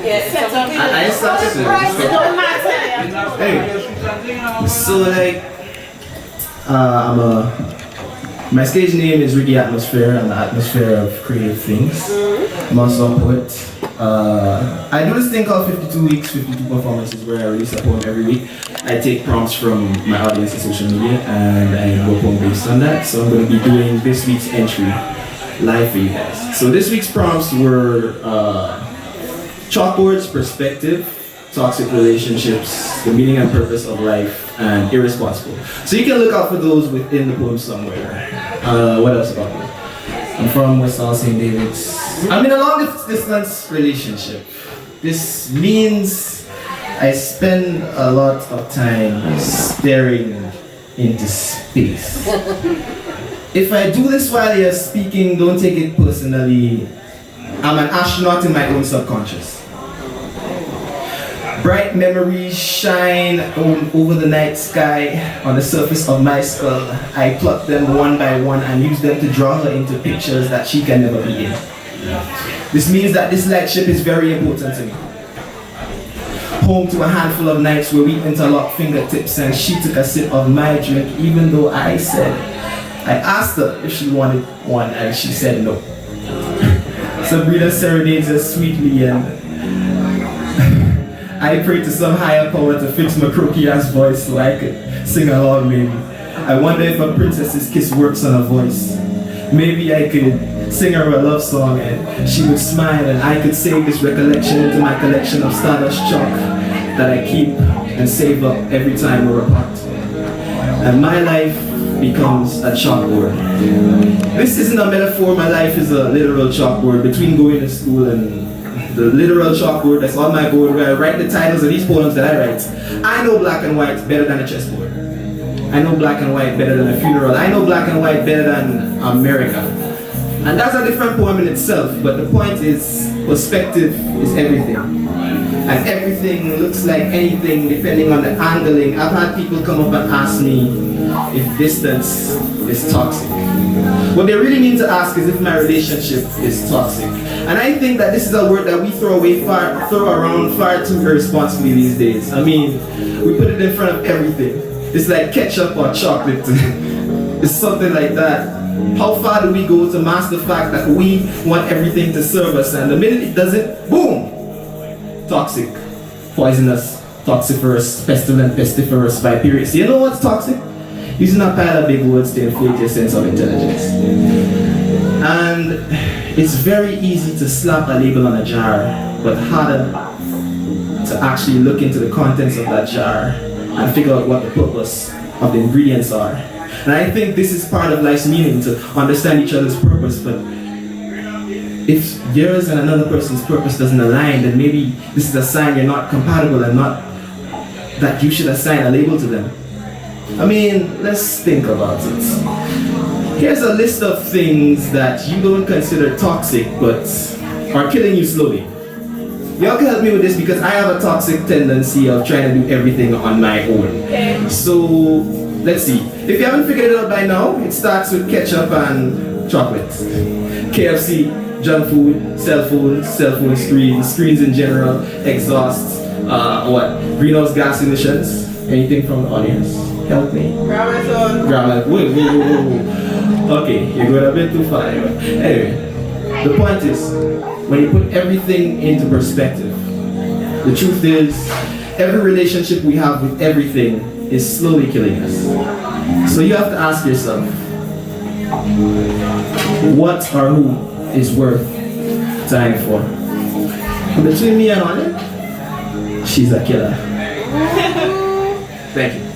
I started to. Hey, so like, my stage name is Riggy Atmosphere, and the atmosphere of creative things. I'm also a poet. I do this thing called 52 Weeks, 52 Performances, where I release a poem every week. I take prompts from my audience on social media, and I do a poem based on that. So I'm going to be doing this week's entry live for you guys. So this week's prompts were Chalkboards, Perspective, Toxic Relationships, The Meaning and Purpose of Life, and Irresponsible. So you can look out for those within the poem somewhere. What else about me? I'm from West Hall, St. David's. I'm in a long distance relationship. This means I spend a lot of time staring into space. If I do this while you're speaking, don't take it personally. I'm an astronaut in my own subconscious. Bright memories shine over the night sky on the surface of my skull. I pluck them one by one and use them to draw her into pictures that she can never be in. This means that this lightship is very important to me. Home to a handful of nights where we interlocked fingertips and she took a sip of my drink even though I asked her if she wanted one and she said no. Sabrina serenades us sweetly and I pray to some higher power to fix my croaky ass voice so I could sing along maybe. I wonder if a princess's kiss works on her voice. Maybe I could sing her a love song and she would smile and I could save this recollection into my collection of stardust chalk that I keep and save up every time we're apart. And my life becomes a chalkboard. This isn't a metaphor, my life is a literal chalkboard. Between going to school and the literal chalkboard that's on my board where I write the titles of these poems that I write. I know black and white better than a chessboard. I know black and white better than a funeral. I know black and white better than America. And that's a different poem in itself, but the point is, perspective is everything. And everything looks like anything depending on the angling. I've had people come up and ask me if distance is toxic. What they really mean to ask is if my relationship is toxic. And I think that this is a word that we throw around far too irresponsibly these days. I mean, we put it in front of everything. It's like ketchup or chocolate. It's something like that. How far do we go to mask the fact that we want everything to serve us, and the minute it doesn't, boom! Toxic, poisonous, toxiferous, pestilent, pestiferous, viperous. You know what's toxic? Using a pile of big words to inflate your sense of intelligence. And it's very easy to slap a label on a jar, but harder to actually look into the contents of that jar and figure out what the purpose of the ingredients are. And I think this is part of life's meaning, to understand each other's purpose, but if yours and another person's purpose doesn't align, then maybe this is a sign you're not compatible and not that you should assign a label to them. I mean, let's think about it. Here's a list of things that you don't consider toxic but are killing you slowly. Y'all can help me with this because I have a toxic tendency of trying to do everything on my own. So, let's see. If you haven't figured it out by now, it starts with ketchup and chocolate. KFC, junk food, cell phone screens in general, exhausts, greenhouse gas emissions. Anything from the audience? Help me. Grammar. Whoa. Okay, you're going a bit too far. Anyway, the point is, when you put everything into perspective, the truth is, every relationship we have with everything is slowly killing us. So you have to ask yourself, what or who is worth dying for? Between me and Anya, she's a killer. Thank you.